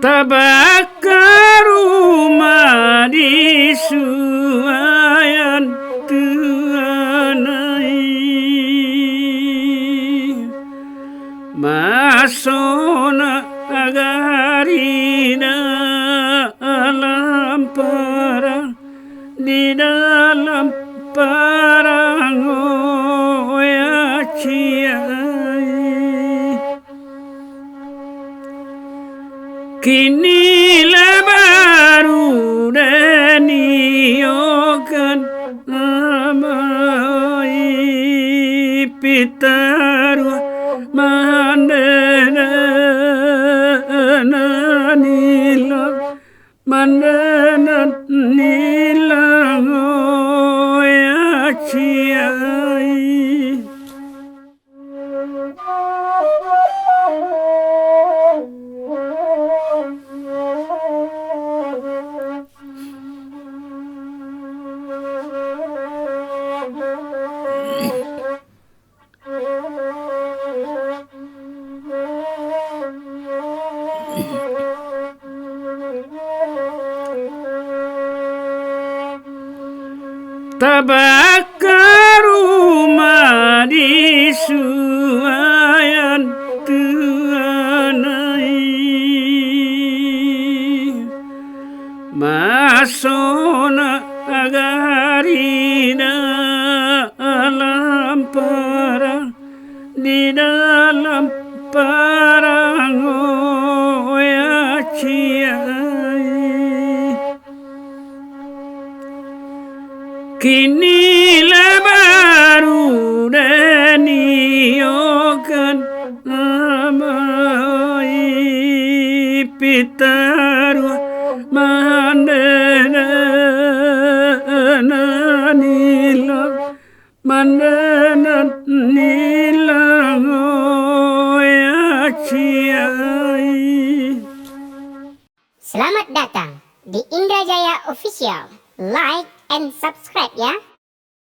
Tabakaru madi suayan tuanai masona agarina alam perang di dalam perang oya ciai. Kini baru daniokan amai pitaru mandana nilang oya ciai. Tabakaru madi suayan tuanai masona agarina alam perang di dalam perang oya ciai. Kini baru daniokan amai pitaru mandana nilang oya ciai. Selamat datang di Indrajaya Official. Like and subscribe ya.